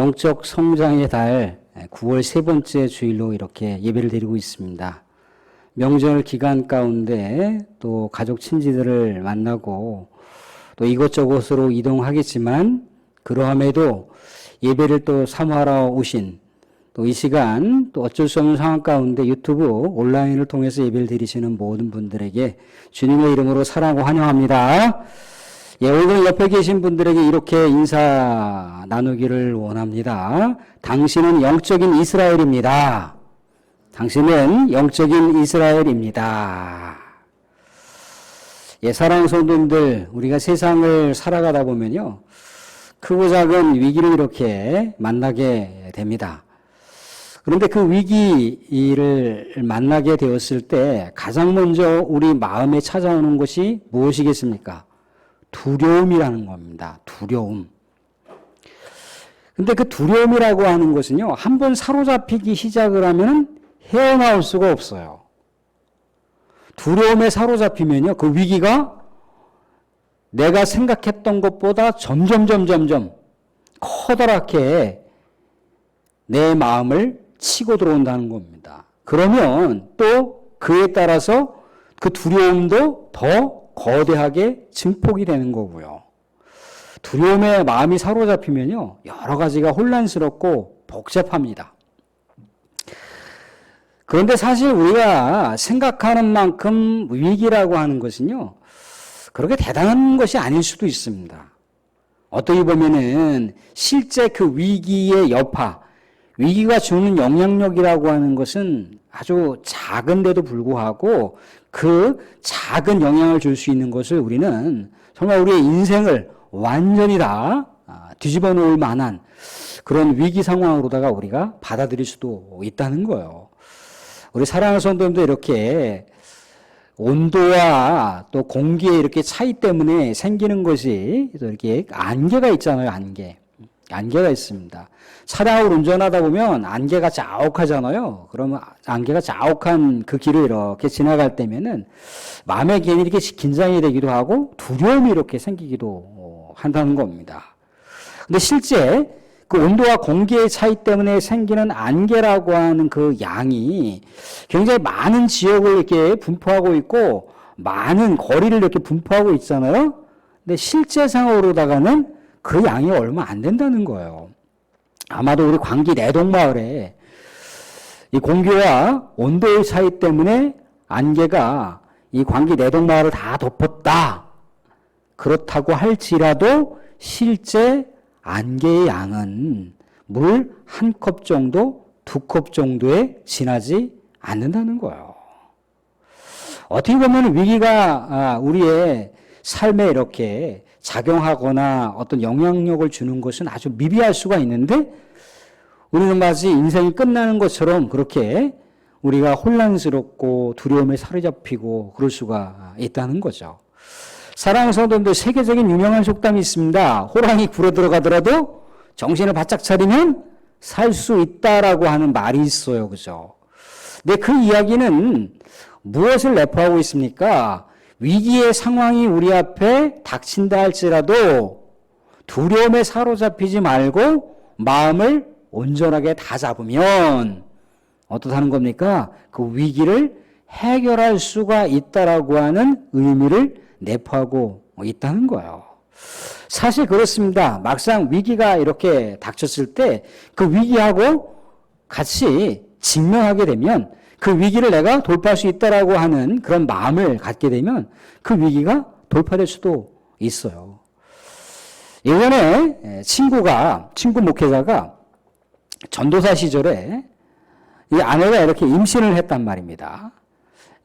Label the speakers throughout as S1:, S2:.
S1: 영적 성장의 달 9월 세 번째 주일로 이렇게 예배를 드리고 있습니다. 명절 기간 가운데 또 가족 친지들을 만나고 또 이곳저곳으로 이동하겠지만 그러함에도 예배를 또 사모하러 오신 또 이 시간 또 어쩔 수 없는 상황 가운데 유튜브 온라인을 통해서 예배를 드리시는 모든 분들에게 주님의 이름으로 사랑하고 환영합니다. 예, 오늘 옆에 계신 분들에게 이렇게 인사 나누기를 원합니다. 당신은 영적인 이스라엘입니다. 당신은 영적인 이스라엘입니다. 예, 사랑하는 성도님들, 우리가 세상을 살아가다 보면요, 크고 작은 위기를 이렇게 만나게 됩니다. 그런데 그 위기를 만나게 되었을 때 가장 먼저 우리 마음에 찾아오는 것이 무엇이겠습니까? 두려움이라는 겁니다. 두려움. 근데 그 두려움이라고 하는 것은요, 한번 사로잡히기 시작을 하면 헤어나올 수가 없어요. 두려움에 사로잡히면요, 그 위기가 내가 생각했던 것보다 점점 커다랗게 내 마음을 치고 들어온다는 겁니다. 그러면 또 그에 따라서 그 두려움도 더 거대하게 증폭이 되는 거고요. 두려움에 마음이 사로잡히면요, 여러 가지가 혼란스럽고 복잡합니다. 그런데 사실 우리가 생각하는 만큼 위기라고 하는 것은요, 그렇게 대단한 것이 아닐 수도 있습니다. 어떻게 보면은 실제 그 위기의 여파, 위기가 주는 영향력이라고 하는 것은 아주 작은데도 불구하고 그 작은 영향을 줄 수 있는 것을 우리는 정말 우리의 인생을 완전히 다 뒤집어 놓을 만한 그런 위기 상황으로다가 우리가 받아들일 수도 있다는 거예요. 우리 사랑하는 성도님도 이렇게 온도와 또 공기의 이렇게 차이 때문에 생기는 것이 이렇게 안개가 있잖아요, 안개가 있습니다. 차량을 운전하다 보면 안개가 자욱하잖아요. 그러면 안개가 자욱한 그 길을 이렇게 지나갈 때면은 마음에 괜히 이렇게 긴장이 되기도 하고 두려움이 이렇게 생기기도 한다는 겁니다. 근데 실제 그 온도와 공기의 차이 때문에 생기는 안개라고 하는 그 양이 굉장히 많은 지역을 이렇게 분포하고 있고 많은 거리를 이렇게 분포하고 있잖아요. 근데 실제상으로다가는 그 양이 얼마 안 된다는 거예요. 아마도 우리 광기 내동마을에 이 공기와 온도의 차이 때문에 안개가 이 광기 내동마을을 다 덮었다. 그렇다고 할지라도 실제 안개의 양은 물 한 컵 정도, 두 컵 정도에 지나지 않는다는 거예요. 어떻게 보면 위기가 우리의 삶에 이렇게 작용하거나 어떤 영향력을 주는 것은 아주 미비할 수가 있는데 우리는 마치 인생이 끝나는 것처럼 그렇게 우리가 혼란스럽고 두려움에 사로잡히고 그럴 수가 있다는 거죠. 사랑하는 성도님들, 세계적인 유명한 속담이 있습니다. 호랑이 굴에 들어가더라도 정신을 바짝 차리면 살 수 있다라고 하는 말이 있어요. 그죠? 근데 그 이야기는 무엇을 내포하고 있습니까? 위기의 상황이 우리 앞에 닥친다 할지라도 두려움에 사로잡히지 말고 마음을 온전하게 다잡으면 어떻다는 겁니까? 그 위기를 해결할 수가 있다라고 하는 의미를 내포하고 있다는 거예요. 사실 그렇습니다. 막상 위기가 이렇게 닥쳤을 때 그 위기하고 같이 직면하게 되면 그 위기를 내가 돌파할 수 있다라고 하는 그런 마음을 갖게 되면 그 위기가 돌파될 수도 있어요. 예전에 친구 목회자가 전도사 시절에 이 아내가 이렇게 임신을 했단 말입니다.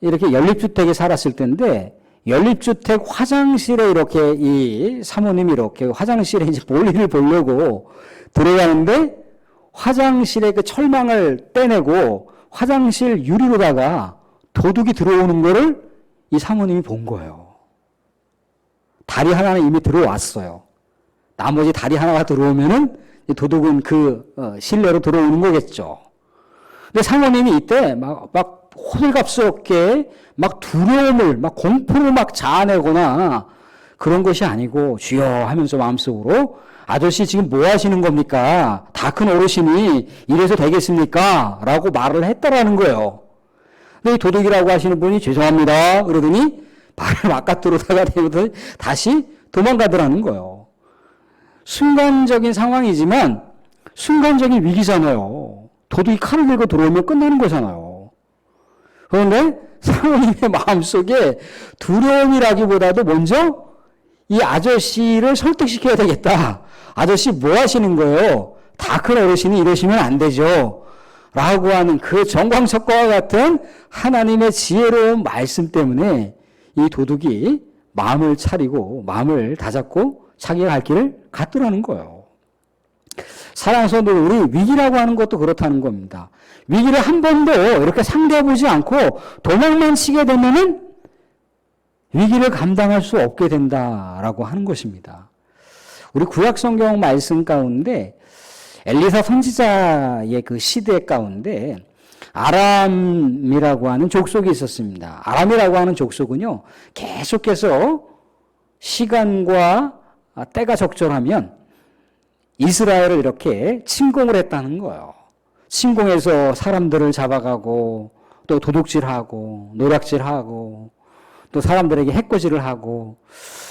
S1: 이렇게 연립주택에 살았을 때인데 연립주택 화장실에 이렇게 이 사모님이 이렇게 화장실에 이제 볼일을 보려고 들어가는데 화장실에 그 철망을 떼내고 화장실 유리로다가 도둑이 들어오는 거를 이 사모님이 본 거예요. 다리 하나는 이미 들어왔어요. 나머지 다리 하나가 들어오면은 도둑은 그 실내로 들어오는 거겠죠. 근데 사모님이 이때 막 호들갑스럽게 막 두려움을 막 공포를 막 자아내거나 그런 것이 아니고 주여 하면서 마음속으로 아저씨 지금 뭐 하시는 겁니까? 다 큰 어르신이 이래서 되겠습니까? 라고 말을 했다라는 거예요. 근데 이 도둑이라고 하시는 분이 죄송합니다. 그러더니 발을 바깥으로다가 대면서 다시 도망가더라는 거예요. 순간적인 상황이지만 순간적인 위기잖아요. 도둑이 칼을 들고 들어오면 끝나는 거잖아요. 그런데 사모님의 마음속에 두려움이라기보다도 먼저 이 아저씨를 설득시켜야 되겠다. 아저씨 뭐 하시는 거예요? 다 큰 어르신이 이러시면 안 되죠. 라고 하는 그 정광석과 같은 하나님의 지혜로운 말씀 때문에 이 도둑이 마음을 차리고 마음을 다잡고 자기가 갈 길을 갔더라는 거예요. 사랑하는 성도, 우리 위기라고 하는 것도 그렇다는 겁니다. 위기를 한 번도 이렇게 상대해보지 않고 도망만 치게 되면은 위기를 감당할 수 없게 된다라고 하는 것입니다. 우리 구약 성경 말씀 가운데 엘리사 선지자의 그 시대 가운데 아람이라고 하는 족속이 있었습니다. 아람이라고 하는 족속은요, 계속해서 시간과 때가 적절하면 이스라엘을 이렇게 침공을 했다는 거예요. 침공해서 사람들을 잡아가고 또 도둑질하고 노략질하고 또 사람들에게 해코지를 하고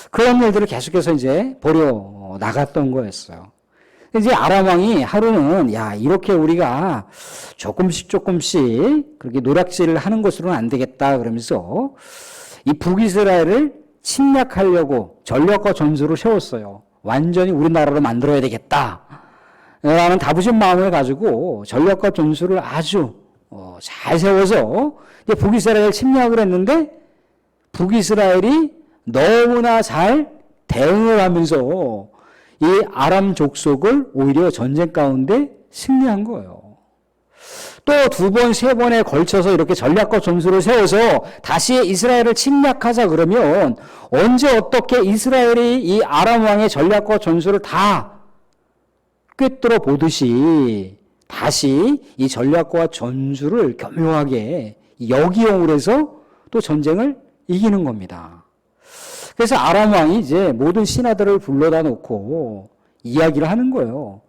S1: 그런 일들을 계속해서 이제 벌여 나갔던 거였어요. 이제 아람 왕이 하루는 야, 이렇게 우리가 조금씩 그렇게 노략질을 하는 것으로는 안 되겠다 그러면서 이 북이스라엘을 침략하려고 전력과 전술을 세웠어요. 완전히 우리나라로 만들어야 되겠다 라는 다부진 마음을 가지고 전력과 전술을 아주 잘 세워서 이제 북이스라엘을 침략을 했는데 북이스라엘이 너무나 잘 대응을 하면서 이 아람 족속을 오히려 전쟁 가운데 승리한 거예요. 또 두 번, 세 번에 걸쳐서 이렇게 전략과 전술을 세워서 다시 이스라엘을 침략하자 그러면 언제 어떻게 이스라엘이 이 아람 왕의 전략과 전술을 다 꿰뚫어 보듯이 다시 이 전략과 전술을 교묘하게 역이용을 해서 또 전쟁을 이기는 겁니다. 그래서 아람 왕이 이제 모든 신하들을 불러다 놓고 이야기를 하는 거예요.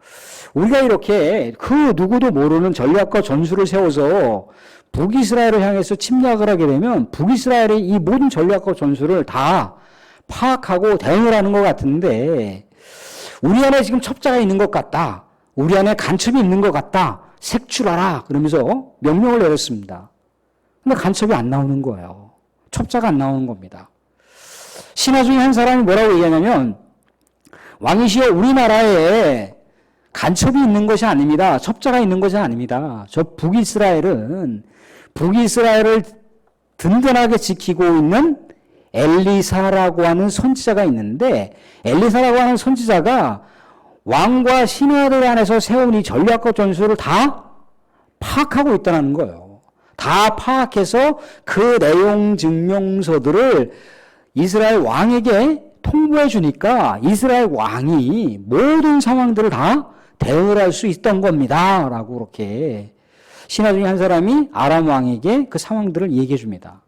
S1: 우리가 이렇게 그 누구도 모르는 전략과 전술을 세워서 북이스라엘을 향해서 침략을 하게 되면 북이스라엘이 이 모든 전략과 전술을 다 파악하고 대응을 하는 것 같은데 우리 안에 지금 첩자가 있는 것 같다. 우리 안에 간첩이 있는 것 같다. 색출하라. 그러면서 명령을 내렸습니다. 근데 간첩이 안 나오는 거예요. 첩자가 안 나오는 겁니다. 신하 중에 한 사람이 뭐라고 얘기하냐면 왕이시여 우리나라에 간첩이 있는 것이 아닙니다. 첩자가 있는 것이 아닙니다. 저 북이스라엘은 북이스라엘을 든든하게 지키고 있는 엘리사라고 하는 선지자가 있는데 엘리사라고 하는 선지자가 왕과 신하들 안에서 세운 이 전략과 전술을 다 파악하고 있다는 거예요. 다 파악해서 그 내용 증명서들을 이스라엘 왕에게 통보해 주니까 이스라엘 왕이 모든 상황들을 다 대응을 할 수 있던 겁니다. 라고 그렇게 신하 중에 한 사람이 아람 왕에게 그 상황들을 얘기해 줍니다.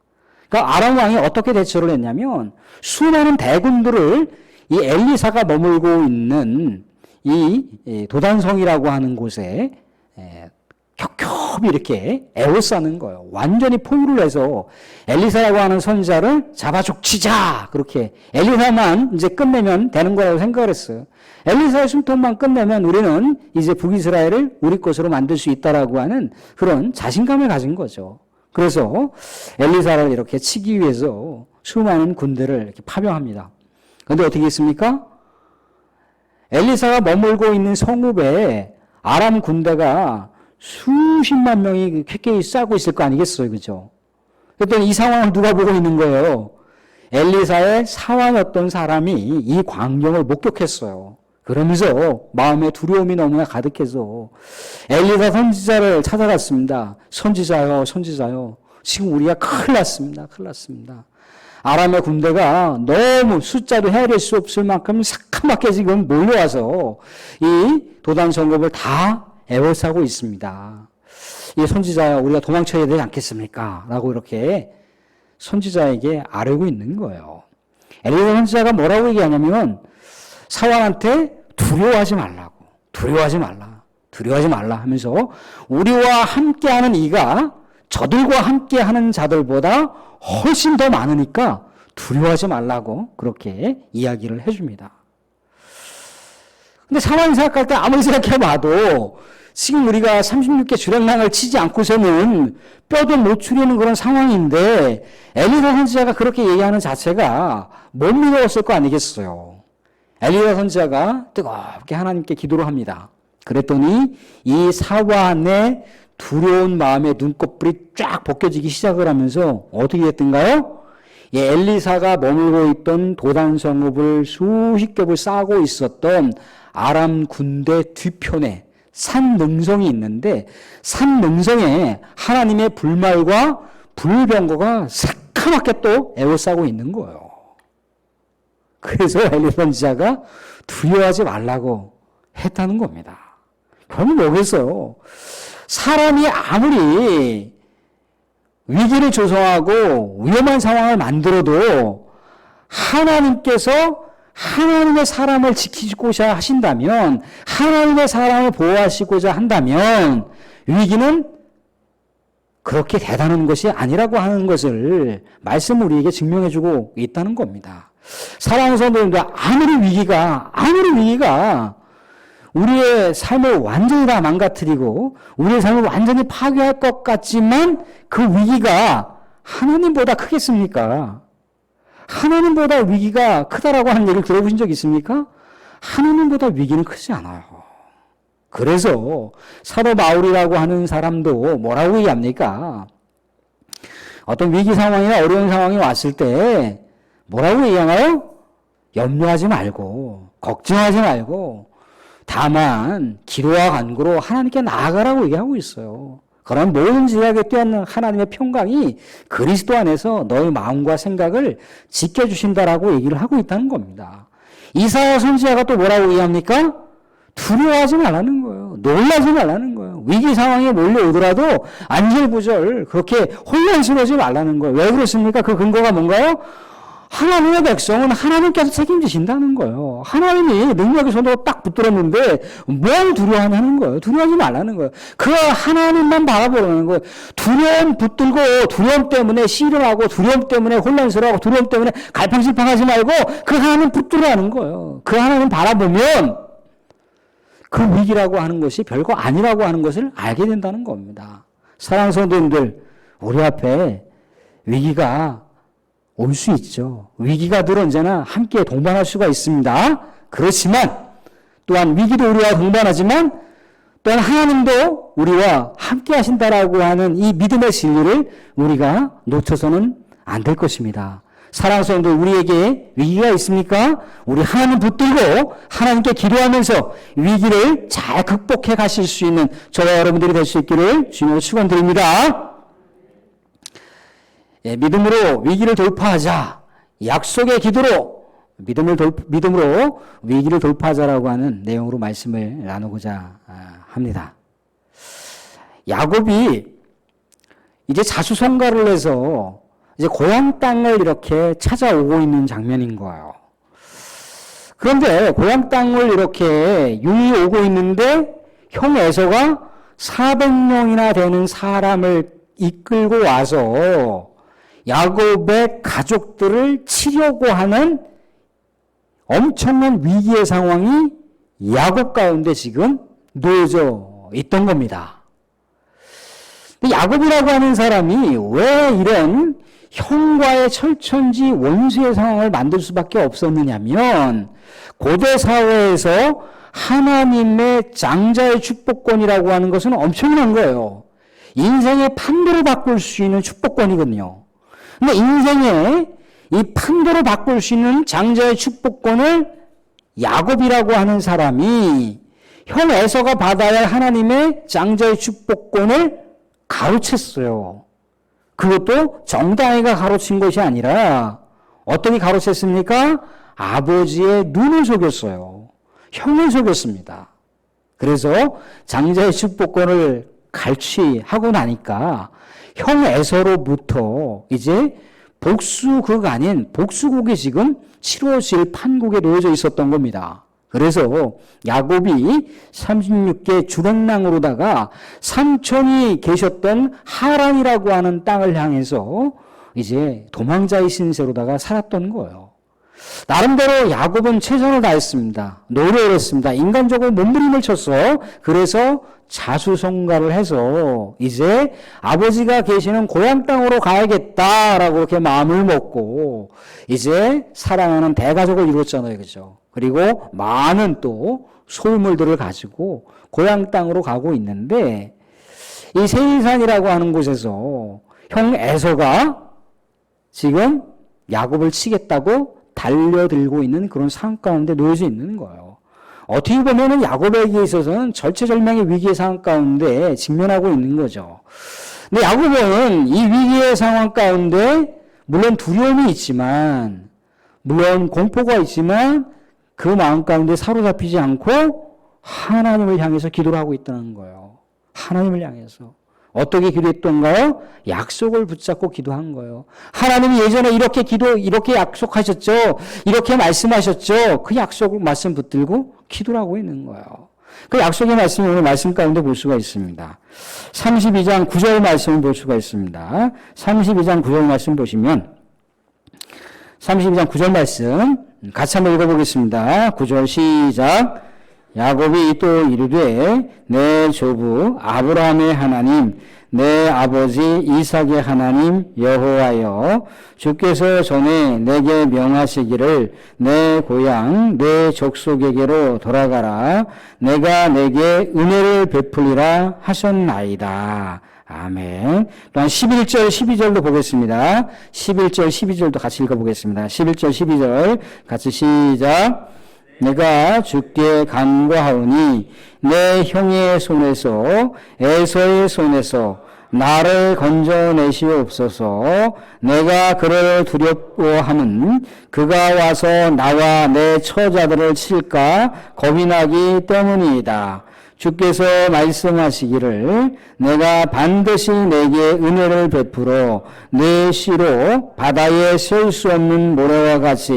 S1: 그러니까 아람 왕이 어떻게 대처를 했냐면 수많은 대군들을 이 엘리사가 머물고 있는 이 도단성이라고 하는 곳에 격협이 이렇게 에워싸는 거예요. 완전히 포위를 해서 엘리사라고 하는 선지자를 잡아 죽치자. 그렇게 엘리사만 이제 끝내면 되는 거라고 생각을 했어요. 엘리사의 숨통만 끝내면 우리는 이제 북이스라엘을 우리 것으로 만들 수 있다라고 하는 그런 자신감을 가진 거죠. 그래서 엘리사를 이렇게 치기 위해서 수많은 군대를 이렇게 파병합니다. 그런데 어떻게 했습니까? 엘리사가 머물고 있는 성읍에 아람 군대가 수십만 명이 쾌쾌히 싸고 있을 거 아니겠어요, 그죠? 그랬더니 이 상황을 누가 보고 있는 거예요? 엘리사의 사환이었던 사람이 이 광경을 목격했어요. 그러면서 마음에 두려움이 너무나 가득해서 엘리사 선지자를 찾아갔습니다. 선지자요, 선지자요. 지금 우리가 큰일 났습니다. 큰일 났습니다. 아람의 군대가 너무 숫자도 헤아릴 수 없을 만큼 새카맣게 지금 몰려와서 이 도단 성읍을 다 에워싸고 있습니다. 이 선지자야, 우리가 도망쳐야 되지 않겠습니까? 라고 이렇게 선지자에게 아뢰고 있는 거예요. 엘리사 선지자가 뭐라고 얘기하냐면 사환한테 두려워하지 말라 하면서 우리와 함께하는 이가 저들과 함께하는 자들보다 훨씬 더 많으니까 두려워하지 말라고 그렇게 이야기를 해줍니다. 근데 상황 생각할 때 아무리 생각해봐도 지금 우리가 36개 주량랑을 치지 않고서는 뼈도 못 추리는 그런 상황인데 엘리사 선지자가 그렇게 얘기하는 자체가 못 믿었을 거 아니겠어요. 엘리사 선지자가 뜨겁게 하나님께 기도를 합니다. 그랬더니 이 사환의 두려운 마음에 눈꺼풀이 쫙 벗겨지기 시작을 하면서 어떻게 됐던가요? 엘리사가 머물고 있던 도단 성읍을 수십 겹을 쌓고 있었던 아람 군대 뒤편에 산 능성이 있는데 산 능성에 하나님의 불말과 불병거가 새카맣게 또 에워싸고 있는 거예요. 그래서 엘리사 선지자가 두려워하지 말라고 했다는 겁니다. 결국 뭐겠어요? 사람이 아무리 위기를 조성하고 위험한 상황을 만들어도 하나님께서 하나님의 사람을 지키고자 하신다면, 하나님의 사람을 보호하시고자 한다면 위기는 그렇게 대단한 것이 아니라고 하는 것을 말씀 우리에게 증명해주고 있다는 겁니다. 사랑하는 성도님들, 아무리 위기가 우리의 삶을 완전히 다 망가뜨리고 우리의 삶을 완전히 파괴할 것 같지만 그 위기가 하나님보다 크겠습니까? 하나님보다 위기가 크다라고 하는 얘기를 들어보신 적 있습니까? 하나님보다 위기는 크지 않아요. 그래서 사도 바울이라고 하는 사람도 뭐라고 얘기합니까? 어떤 위기 상황이나 어려운 상황이 왔을 때 뭐라고 얘기하나요? 염려하지 말고 걱정하지 말고 다만 기도와 간구로 하나님께 나아가라고 얘기하고 있어요. 그런 모든 지략에 뛰어난 하나님의 평강이 그리스도 안에서 너의 마음과 생각을 지켜주신다라고 얘기를 하고 있다는 겁니다. 이사야 선지자가 또 뭐라고 얘기합니까? 두려워하지 말라는 거예요. 놀라지 말라는 거예요. 위기 상황에 몰려오더라도 안절부절 그렇게 혼란스러워하지 말라는 거예요. 왜 그렇습니까? 그 근거가 뭔가요? 하나님의 백성은 하나님께서 책임지신다는 거예요. 하나님이 능력의 손으로 딱 붙들었는데 뭘 두려워하냐는 거예요. 두려워하지 말라는 거예요. 그 하나님만 바라보라는 거예요. 두려움 붙들고 두려움 때문에 씨름하고 두려움 때문에 혼란스러워하고 두려움 때문에 갈팡질팡하지 말고 그 하나님 붙들으라는 거예요. 그 하나님 바라보면 그 위기라고 하는 것이 별거 아니라고 하는 것을 알게 된다는 겁니다. 사랑하는 성도님들, 우리 앞에 위기가 올 수 있죠. 위기가 늘 언제나 함께 동반할 수가 있습니다. 그렇지만 또한 위기도 우리와 동반하지만 또한 하나님도 우리와 함께 하신다라고 하는 이 믿음의 진리를 우리가 놓쳐서는 안 될 것입니다. 사랑하는 성도, 우리에게 위기가 있습니까? 우리 하나님 붙들고 하나님께 기도하면서 위기를 잘 극복해 가실 수 있는 저와 여러분들이 될 수 있기를 주님으로 축원드립니다. 믿음으로 위기를 돌파하자. 약속의 기도로 믿음으로 위기를 돌파하자라고 하는 내용으로 말씀을 나누고자 합니다. 야곱이 이제 자수성가를 해서 이제 고향 땅을 이렇게 찾아오고 있는 장면인 거예요. 그런데 고향 땅을 이렇게 유이 오고 있는데 형 에서가 400명이나 되는 사람을 이끌고 와서 야곱의 가족들을 치려고 하는 엄청난 위기의 상황이 야곱 가운데 지금 놓여져 있던 겁니다. 야곱이라고 하는 사람이 왜 이런 형과의 철천지 원수의 상황을 만들 수밖에 없었느냐면 고대 사회에서 하나님의 장자의 축복권이라고 하는 것은 엄청난 거예요. 인생의 판도를 바꿀 수 있는 축복권이거든요. 근데 인생의 이 판도를 바꿀 수 있는 장자의 축복권을 야곱이라고 하는 사람이 형 에서가 받아야 할 하나님의 장자의 축복권을 가로챘어요. 그것도 정당이가 가로친 것이 아니라 어떤이 가로챘습니까? 아버지의 눈을 속였어요. 형을 속였습니다. 그래서 장자의 축복권을 갈취하고 나니까 형 에서로부터 이제 복수극 아닌 복수국이 지금 치러질 판국에 놓여져 있었던 겁니다. 그래서 야곱이 36개 주랭랑으로다가 삼촌이 계셨던 하란이라고 하는 땅을 향해서 이제 도망자의 신세로다가 살았던 거예요. 나름대로 야곱은 최선을 다했습니다. 노력을 했습니다. 인간적으로 몸부림을 쳤어. 그래서 자수성가를 해서 이제 아버지가 계시는 고향 땅으로 가야겠다라고 그렇게 마음을 먹고 이제 사랑하는 대가족을 이뤘잖아요. 그죠? 그리고 많은 또 소유물들을 가지고 고향 땅으로 가고 있는데 이 세일산이라고 하는 곳에서 형 에서가 지금 야곱을 치겠다고 달려들고 있는 그런 상황 가운데 놓여져 있는 거예요. 어떻게 보면은 야곱에게 있어서는 절체절명의 위기의 상황 가운데 직면하고 있는 거죠. 근데 야곱은 이 위기의 상황 가운데 물론 두려움이 있지만, 물론 공포가 있지만 그 마음 가운데 사로잡히지 않고 하나님을 향해서 기도를 하고 있다는 거예요. 하나님을 향해서. 어떻게 기도했던가요? 약속을 붙잡고 기도한 거예요. 하나님이 예전에 이렇게 약속하셨죠? 이렇게 말씀하셨죠? 그 약속을 말씀 붙들고 기도를 하고 있는 거예요. 그 약속의 말씀을 오늘 말씀 가운데 볼 수가 있습니다. 32장 9절 말씀을 볼 수가 있습니다. 32장 9절 말씀 보시면 32장 9절 말씀 같이 한번 읽어보겠습니다. 9절 시작. 야곱이 또 이르되 내 조부 아브라함의 하나님 내 아버지 이삭의 하나님 여호와여 주께서 전에 내게 명하시기를 내 고향 내 족속에게로 돌아가라 내가 내게 은혜를 베풀리라 하셨나이다. 아멘. 또한 11절 12절도 보겠습니다. 11절 12절도 같이 읽어보겠습니다. 11절 12절 같이 시작. 내가 주께 간구하오니 내 형의 손에서 에서의 손에서 나를 건져내시옵소서. 내가 그를 두렵고함은 그가 와서 나와 내 처자들을 칠까 겁이 나기 때문이다. 주께서 말씀하시기를 내가 반드시 내게 은혜를 베풀어 내 씨로 바다에 셀 수 없는 모래와 같이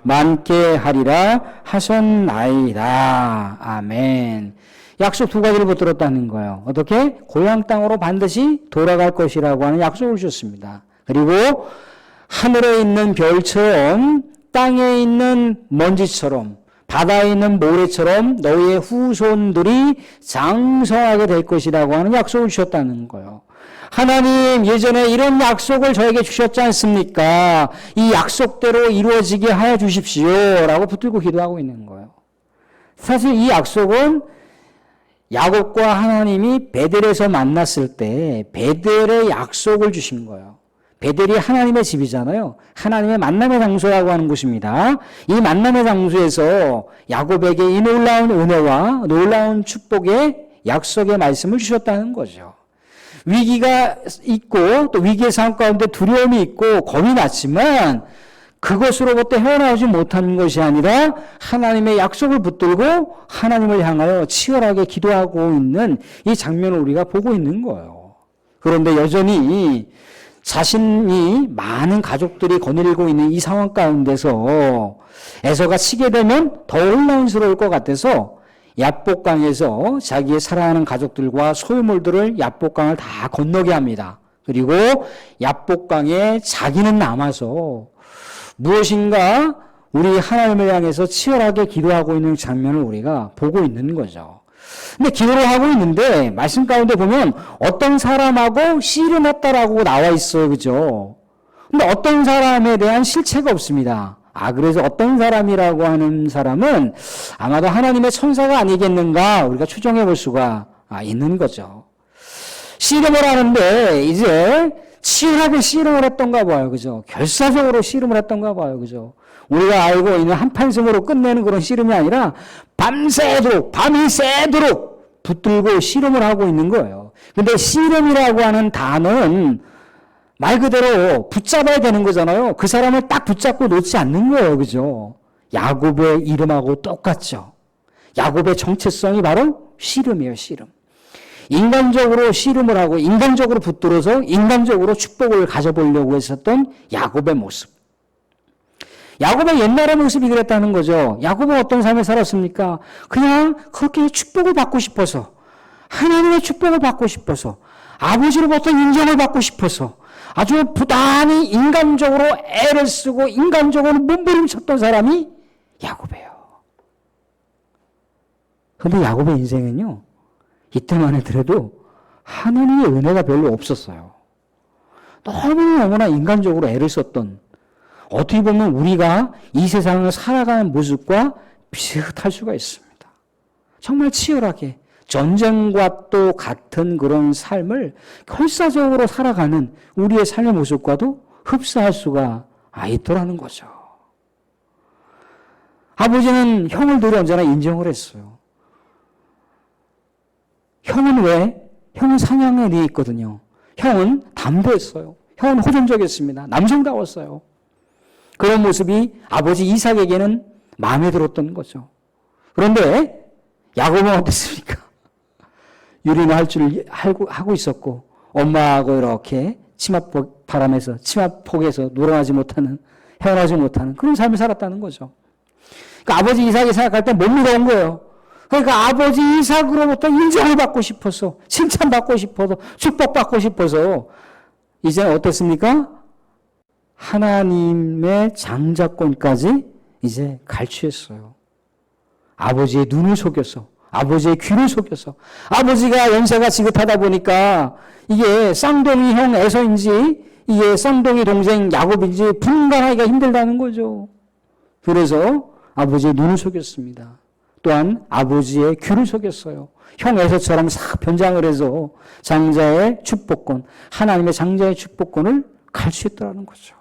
S1: 많게 하리라 하셨나이다. 아멘. 약속 두 가지를 붙들었다는 거예요. 어떻게? 고향 땅으로 반드시 돌아갈 것이라고 하는 약속을 주셨습니다. 그리고 하늘에 있는 별처럼 땅에 있는 먼지처럼 바다에 있는 모래처럼 너희의 후손들이 장성하게 될 것이라고 하는 약속을 주셨다는 거예요. 하나님 예전에 이런 약속을 저에게 주셨지 않습니까? 이 약속대로 이루어지게 하여 주십시오 라고 붙들고 기도하고 있는 거예요. 사실 이 약속은 야곱과 하나님이 베델에서 만났을 때 베델의 약속을 주신 거예요. 베델이 하나님의 집이잖아요. 하나님의 만남의 장소라고 하는 곳입니다. 이 만남의 장소에서 야곱에게 이 놀라운 은혜와 놀라운 축복의 약속의 말씀을 주셨다는 거죠. 위기가 있고 또 위기의 상황 가운데 두려움이 있고 겁이 났지만 그것으로부터 헤어나오지 못하는 것이 아니라 하나님의 약속을 붙들고 하나님을 향하여 치열하게 기도하고 있는 이 장면을 우리가 보고 있는 거예요. 그런데 여전히 자신이 많은 가족들이 거느리고 있는 이 상황 가운데서 에서가 치게 되면 더 혼란스러울 것 같아서 야복강에서 자기의 사랑하는 가족들과 소유물들을 야복강을 다 건너게 합니다. 그리고 야복강에 자기는 남아서 무엇인가 우리 하나님을 향해서 치열하게 기도하고 있는 장면을 우리가 보고 있는 거죠. 근데 기도를 하고 있는데 말씀 가운데 보면 어떤 사람하고 씨름했다라고 나와 있어요. 그죠? 근데 어떤 사람에 대한 실체가 없습니다. 그래서 어떤 사람이라고 하는 사람은 아마도 하나님의 천사가 아니겠는가 우리가 추정해 볼 수가 있는 거죠. 씨름을 하는데 이제 치열하게 씨름을 했던가 봐요. 그죠? 결사적으로 씨름을 했던가 봐요. 그죠? 우리가 알고 있는 한판승으로 끝내는 그런 씨름이 아니라 밤이 새도록 붙들고 씨름을 하고 있는 거예요. 근데 씨름이라고 하는 단어는 말 그대로 붙잡아야 되는 거잖아요. 그 사람을 딱 붙잡고 놓지 않는 거예요. 그죠? 야곱의 이름하고 똑같죠. 야곱의 정체성이 바로 씨름이에요. 씨름. 인간적으로 씨름을 하고 인간적으로 붙들어서 인간적으로 축복을 가져보려고 했었던 야곱의 모습. 야곱의 옛날의 모습이 그랬다는 거죠. 야곱은 어떤 삶을 살았습니까? 그냥 그렇게 축복을 받고 싶어서, 하나님의 축복을 받고 싶어서, 아버지로부터 인정을 받고 싶어서 아주 부단히 인간적으로 애를 쓰고 인간적으로 몸부림쳤던 사람이 야곱이에요. 그런데 야곱의 인생은요, 이때만 해도 하나님의 은혜가 별로 없었어요. 너무나 인간적으로 애를 썼던, 어떻게 보면 우리가 이 세상을 살아가는 모습과 비슷할 수가 있습니다. 정말 치열하게 전쟁과 또 같은 그런 삶을 결사적으로 살아가는 우리의 삶의 모습과도 흡사할 수가 있더라는 거죠. 아버지는 형을 늘 언제나 인정을 했어요. 형은 왜? 형은 사냥에 돼 있거든요. 형은 담대했어요. 형은 호전적이었습니다. 남성다웠어요. 그런 모습이 아버지 이삭에게는 마음에 들었던 거죠. 그런데 야곱은 어땠습니까? 유리는 할 줄 하고 있었고 엄마하고 이렇게 치마폭 바람에서 치마폭에서 놀아나지 못하는, 헤어나지 못하는 그런 삶을 살았다는 거죠. 그러니까 아버지 이삭이 생각할 때 못 믿어온 거예요. 그러니까 아버지 이삭으로부터 인정을 받고 싶어서, 칭찬받고 싶어서, 축복받고 싶어서 이제는 어땠습니까? 하나님의 장자권까지 이제 갈취했어요. 아버지의 눈을 속여서, 아버지의 귀를 속여서, 아버지가 연세가 지긋하다 보니까 이게 쌍둥이 형 에서인지 이게 쌍둥이 동생 야곱인지 분간하기가 힘들다는 거죠. 그래서 아버지의 눈을 속였습니다. 또한 아버지의 귀를 속였어요. 형 에서처럼 싹 변장을 해서 장자의 축복권, 하나님의 장자의 축복권을 갈취했더라는 거죠.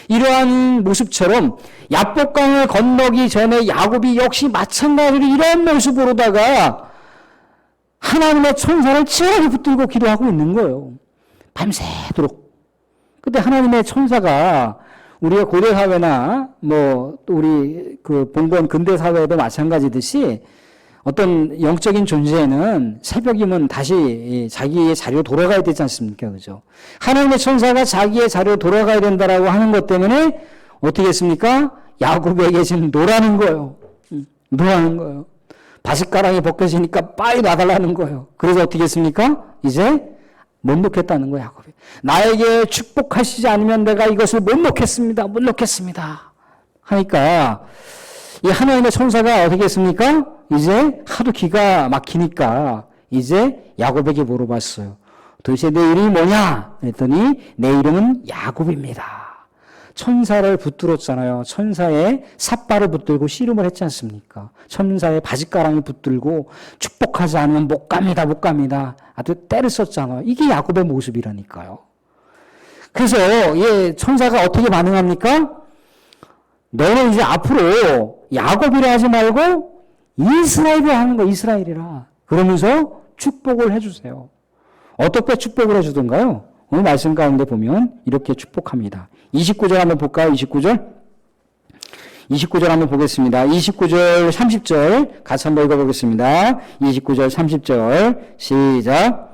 S1: 이러한 모습처럼 야복강을 건너기 전에 야곱이 역시 마찬가지로 이런 모습으로다가 하나님의 천사를 치열하게 붙들고 기도하고 있는 거예요. 밤새도록. 근데 하나님의 천사가 우리의 고대 사회나 뭐 우리 그 봉건 근대 사회에도 마찬가지듯이 어떤 영적인 존재는 새벽이면 다시 자기의 자리로 돌아가야 되지 않습니까? 그죠? 하나님의 천사가 자기의 자리로 돌아가야 된다라고 하는 것 때문에 어떻게 했습니까? 야곱에게 지금 노라는 거예요. 노라는 거예요. 바짓가랑이 벗겨지니까 빨리 놔달라는 거예요. 그래서 어떻게 했습니까? 이제 못 놓겠다는 거예요, 야곱이. 나에게 축복하시지 않으면 내가 이것을 못 놓겠습니다. 못 놓겠습니다. 하니까 이 하나님의 천사가 어떻게 했습니까? 이제 하도 기가 막히니까 이제 야곱에게 물어봤어요. 도대체 내 이름이 뭐냐? 했더니 내 이름은 야곱입니다. 천사를 붙들었잖아요. 천사의 삿발을 붙들고 씨름을 했지 않습니까? 천사의 바짓가랑이 붙들고 축복하지 않으면 못 갑니다. 못 갑니다. 아주 때를 썼잖아요. 이게 야곱의 모습이라니까요. 그래서 예, 천사가 어떻게 반응합니까? 너는 이제 앞으로 야곱이라 하지 말고 이스라엘이라 하는 거, 이스라엘이라. 그러면서 축복을 해주세요. 어떻게 축복을 해주던가요? 오늘 말씀 가운데 보면 이렇게 축복합니다. 29절 한번 볼까요? 29절. 29절 한번 보겠습니다. 29절, 30절 같이 한번 읽어보겠습니다. 29절, 30절 시작.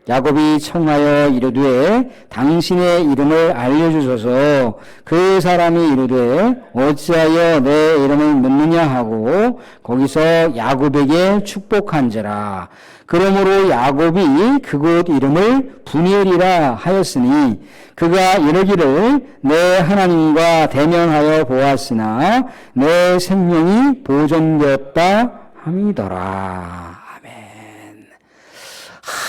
S1: 야곱이 청하여 이르되 당신의 이름을 알려주소서. 그 사람이 이르되 어찌하여 내 이름을 묻느냐 하고 거기서 야곱에게 축복한지라. 그러므로 야곱이 그곳 이름을 분이엘이라 하였으니 그가 이르기를 내 하나님과 대면하여 보았으나 내 생명이 보존되었다 함이더라.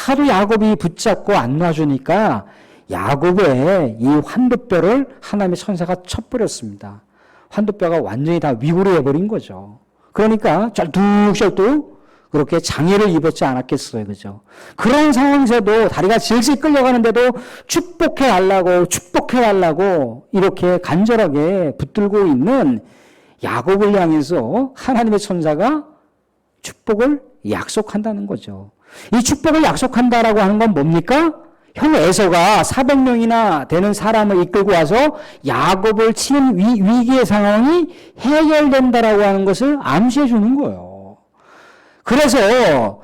S1: 하도 야곱이 붙잡고 안 놔주니까 야곱의 이 환도뼈를 하나님의 천사가 쳐버렸습니다. 환도뼈가 완전히 다 위구르 해버린 거죠. 그러니까 쩔뚝쩔뚝 그렇게 장애를 입었지 않았겠어요. 그죠? 그런 상황에서도 다리가 질질 끌려가는데도 축복해달라고 이렇게 간절하게 붙들고 있는 야곱을 향해서 하나님의 천사가 축복을 약속한다는 거죠. 이 축복을 약속한다라고 하는 건 뭡니까? 형 에서가 400명이나 되는 사람을 이끌고 와서 야곱을 치는 위기의 상황이 해결된다라고 하는 것을 암시해 주는 거예요. 그래서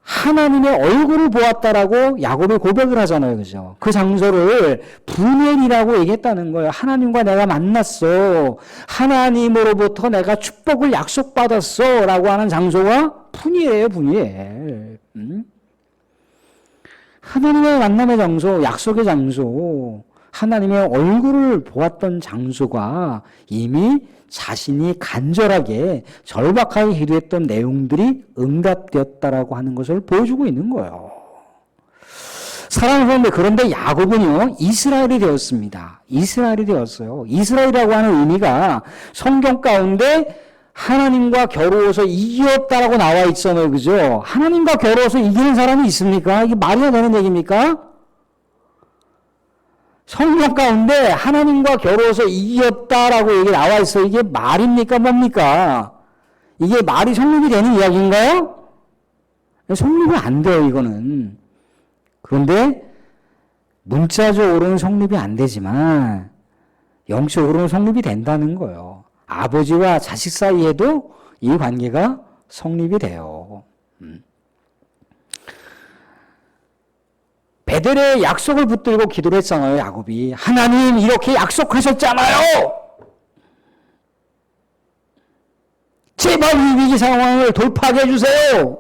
S1: 하나님의 얼굴을 보았다라고 야곱이 고백을 하잖아요. 그죠? 그 장소를 분엘이라고 얘기했다는 거예요. 하나님과 내가 만났어. 하나님으로부터 내가 축복을 약속받았어. 라고 하는 장소가 분이에요, 분이엘. 하나님의 만남의 장소, 약속의 장소, 하나님의 얼굴을 보았던 장소가 이미 자신이 간절하게 절박하게 기도했던 내용들이 응답되었다라고 하는 것을 보여주고 있는 거예요. 사랑하는 사람들, 그런데 야곱은요, 이스라엘이 되었습니다. 이스라엘이 되었어요. 이스라엘이라고 하는 의미가 성경 가운데 하나님과 겨루어서 이겼다라고 나와 있잖아요. 그죠? 하나님과 겨루어서 이기는 사람이 있습니까? 이게 말이 되는 얘기입니까? 성경 가운데 하나님과 겨루어서 이겼다라고 얘기 나와 있어요. 이게 말입니까? 뭡니까? 이게 말이 성립이 되는 이야기인가요? 성립이 안 돼요, 이거는. 그런데 문자적으로는 성립이 안 되지만 영적으로는 성립이 된다는 거예요. 아버지와 자식 사이에도 이 관계가 성립이 돼요. 베델의 약속을 붙들고 기도를 했잖아요, 야곱이. 하나님 이렇게 약속하셨잖아요. 제발 이 위기 상황을 돌파하게 해주세요.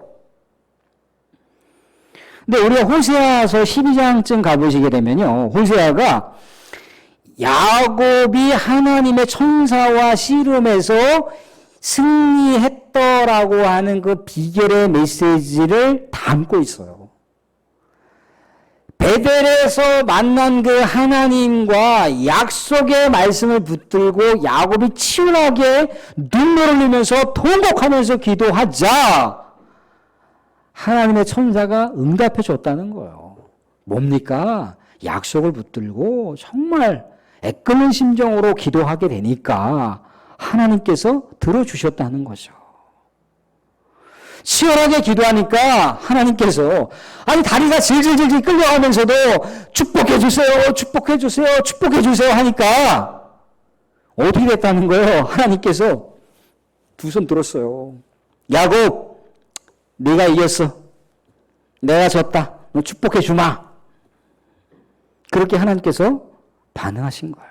S1: 근데 우리가 호세아서 12장쯤 가보시게 되면요, 호세아가 야곱이 하나님의 천사와 씨름에서 승리했더라고 하는 그 비결의 메시지를 담고 있어요. 베델에서 만난 그 하나님과 약속의 말씀을 붙들고 야곱이 치열하게 눈물을 흘리면서 통곡하면서 기도하자 하나님의 천사가 응답해 줬다는 거예요. 뭡니까? 약속을 붙들고 정말 애끓는 심정으로 기도하게 되니까 하나님께서 들어주셨다는 거죠. 치열하게 기도하니까 하나님께서 아니 다리가 질질질질 끌려가면서도 축복해 주세요, 축복해 주세요, 축복해 주세요 하니까 어떻게 됐다는 거예요? 하나님께서 두 손 들었어요. 야곱, 네가 이겼어. 내가 졌다. 너 축복해 주마. 그렇게 하나님께서 반응하신 거예요.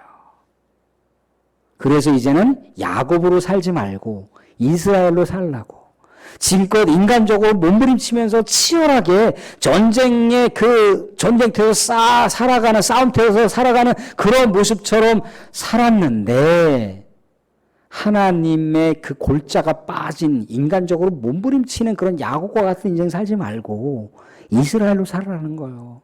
S1: 그래서 이제는 야곱으로 살지 말고 이스라엘로 살라고. 지금껏 인간적으로 몸부림치면서 치열하게 전쟁의 그 전쟁터에서 살아가는, 싸움터에서 살아가는 그런 모습처럼 살았는데 하나님의 그 골자가 빠진 인간적으로 몸부림치는 그런 야곱과 같은 인생 살지 말고 이스라엘로 살아라는 거예요.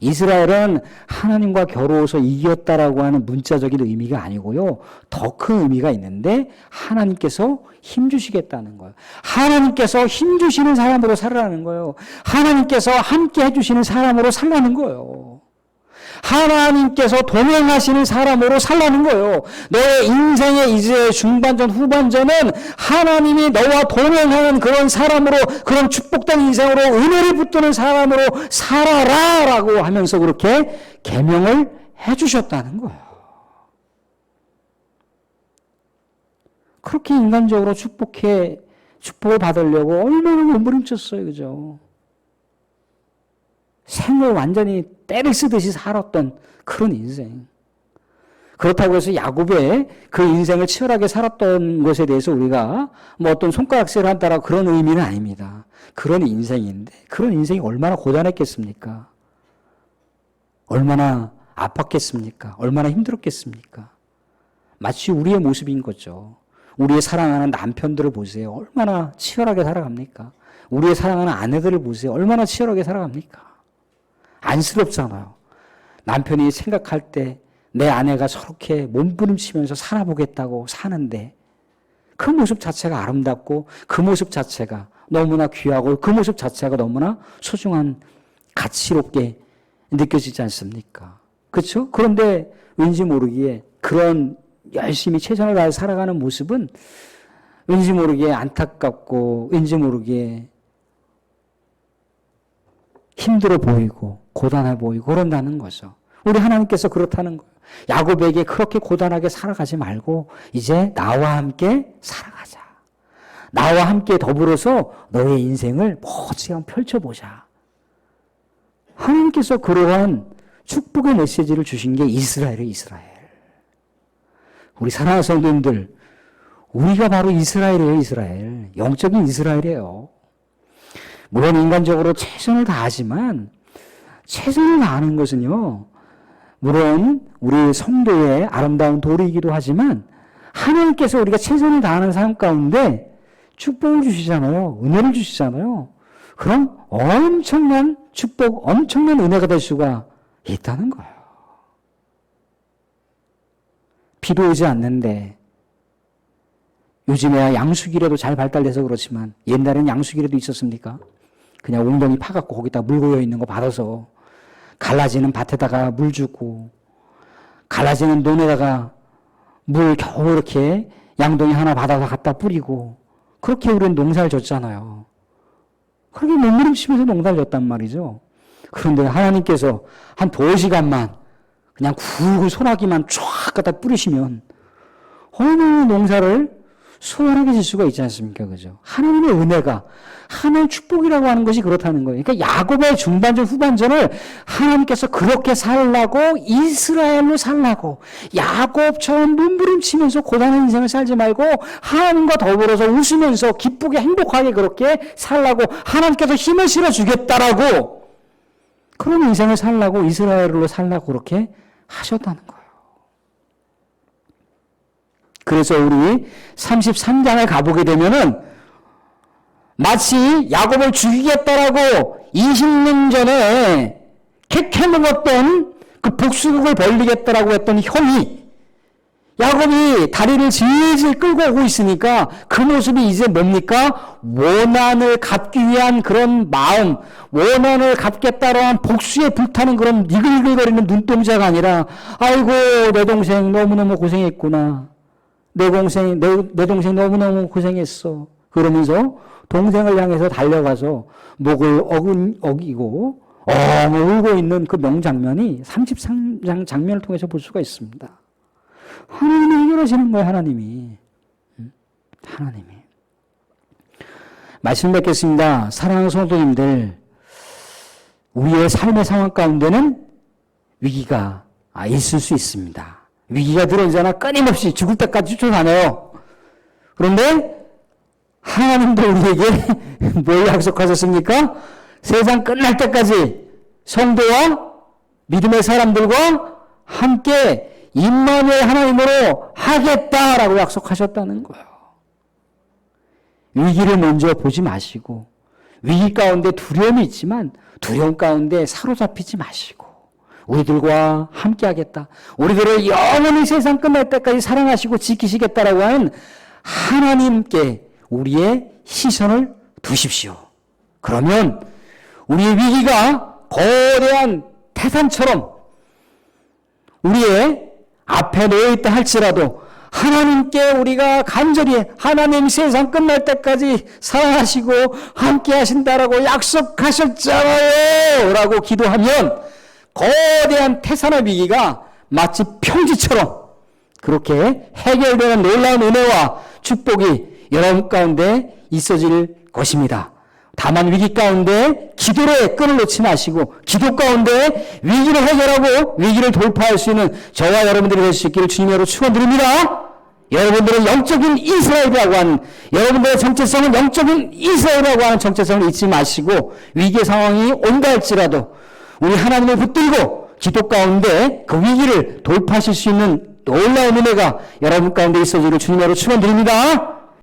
S1: 이스라엘은 하나님과 겨루어서 이겼다라고 하는 문자적인 의미가 아니고요. 더 큰 의미가 있는데 하나님께서 힘주시겠다는 거예요. 하나님께서 힘주시는 사람으로 살아라는 거예요. 하나님께서 함께 해주시는 사람으로 살라는 거예요. 하나님께서 동행하시는 사람으로 살라는 거예요. 너의 인생의 이제 중반전, 후반전은 하나님이 너와 동행하는 그런 사람으로, 그런 축복된 인생으로 은혜를 붙드는 사람으로 살아라 라고 하면서 그렇게 계명을 해주셨다는 거예요. 그렇게 인간적으로 축복을 받으려고 얼마나 몸부림쳤어요. 그죠? 생을 완전히 때를 쓰듯이 살았던 그런 인생. 그렇다고 해서 야곱의 그 인생을 치열하게 살았던 것에 대해서 우리가 뭐 어떤 손가락질을 한다라 그런 의미는 아닙니다. 그런 인생인데 그런 인생이 얼마나 고단했겠습니까? 얼마나 아팠겠습니까? 얼마나 힘들었겠습니까? 마치 우리의 모습인 거죠. 우리의 사랑하는 남편들을 보세요. 얼마나 치열하게 살아갑니까? 우리의 사랑하는 아내들을 보세요. 얼마나 치열하게 살아갑니까? 안쓰럽잖아요. 남편이 생각할 때 내 아내가 저렇게 몸부림치면서 살아보겠다고 사는데 그 모습 자체가 아름답고 그 모습 자체가 너무나 귀하고 그 모습 자체가 너무나 소중한 가치롭게 느껴지지 않습니까? 그렇죠? 그런데 왠지 모르기에 그런 열심히 최선을 다해 살아가는 모습은 왠지 모르게 안타깝고 왠지 모르게 힘들어 보이고 고단해 보이고 그런다는 거죠. 우리 하나님께서 그렇다는 거예요. 야곱에게 그렇게 고단하게 살아가지 말고 이제 나와 함께 살아가자. 나와 함께 더불어서 너의 인생을 멋지게 한번 펼쳐보자. 하나님께서 그러한 축복의 메시지를 주신 게 이스라엘이에요, 이스라엘. 우리 사랑하는 성도님들, 우리가 바로 이스라엘이에요, 이스라엘. 영적인 이스라엘이에요. 물론 인간적으로 최선을 다하지만 최선을 다하는 것은요, 물론 우리 성도의 아름다운 도리이기도 하지만 하나님께서 우리가 최선을 다하는 삶 가운데 축복을 주시잖아요. 은혜를 주시잖아요. 그럼 엄청난 축복, 엄청난 은혜가 될 수가 있다는 거예요. 비도 오지 않는데 요즘에야 양수기라도 잘 발달돼서 그렇지만 옛날에는 양수기라도 있었습니까? 그냥 웅덩이 파갖고 거기다 물 고여 있는 거 받아서 갈라지는 밭에다가 물 주고 갈라지는 논에다가 물 겨우 이렇게 양동이 하나 받아서 갖다 뿌리고 그렇게 우리는 농사를 졌잖아요. 그렇게 몸부림치면서 농사를 졌단 말이죠. 그런데 하나님께서 한 2시간만 그냥 굵은 소나기만 쫙 갖다 뿌리시면 얼마나 농사를 수월하게 질 수가 있지 않습니까? 그죠? 하나님의 은혜가, 하나님의 축복이라고 하는 것이 그렇다는 거예요. 그러니까 야곱의 중반전, 후반전을 하나님께서 그렇게 살라고, 이스라엘로 살라고, 야곱처럼 몸부림치면서 고단한 인생을 살지 말고, 하나님과 더불어서 웃으면서 기쁘게 행복하게 그렇게 살라고, 하나님께서 힘을 실어주겠다라고, 그런 인생을 살라고, 이스라엘로 살라고 그렇게 하셨다는 거예요. 그래서 우리 33장에 가보게 되면은 마치 야곱을 죽이겠다라고 20년 전에 캐캐 먹었던 그 복수국을 벌리겠다라고 했던 형이 야곱이 다리를 질질 끌고 오고 있으니까 그 모습이 이제 뭡니까? 원한을 갚기 위한 그런 마음, 원한을 갚겠다라는 복수에 불타는 그런 니글니글거리는 눈동자가 아니라 아이고 내 동생 너무너무 고생했구나. 내 동생 너무너무 고생했어. 그러면서 동생을 향해서 달려가서 목을 어기고 울고 있는 그 명장면이 33장 장면을 통해서 볼 수가 있습니다. 하나님이 해결하시는 거예요, 하나님이. 하나님이. 말씀 뵙겠습니다. 사랑하는 성도님들, 우리의 삶의 상황 가운데는 위기가 있을 수 있습니다. 위기가 들어오잖아. 끊임없이 죽을 때까지 쫓아다녀요. 그런데 하나님도 우리에게 뭘 약속하셨습니까? 세상 끝날 때까지 성도와 믿음의 사람들과 함께 임마누엘 하나님으로 하겠다라고 약속하셨다는 거예요. 위기를 먼저 보지 마시고 위기 가운데 두려움이 있지만 두려움 가운데 사로잡히지 마시고 우리들과 함께 하겠다. 우리들을 영원히 세상 끝날 때까지 사랑하시고 지키시겠다라고 하는 하나님께 우리의 시선을 두십시오. 그러면 우리의 위기가 거대한 태산처럼 우리의 앞에 놓여있다 할지라도 하나님께 우리가 간절히 하나님 세상 끝날 때까지 사랑하시고 함께 하신다라고 약속하셨잖아요 라고 기도하면 거대한 태산의 위기가 마치 평지처럼 그렇게 해결되는 놀라운 은혜와 축복이 여러분 가운데 있어질 것입니다. 다만 위기 가운데 기도의 끈을 놓지 마시고 기도 가운데 위기를 해결하고 위기를 돌파할 수 있는 저와 여러분들이 될 수 있기를 주님으로 축원드립니다. 여러분들은 영적인 이스라엘이라고 하는 여러분들의 정체성은 영적인 이스라엘이라고 하는 정체성을 잊지 마시고 위기의 상황이 온다 할지라도 우리 하나님을 붙들고 기도 가운데 그 위기를 돌파하실 수 있는 놀라운 은혜가 여러분 가운데 있어지기를 주님으로 축원드립니다.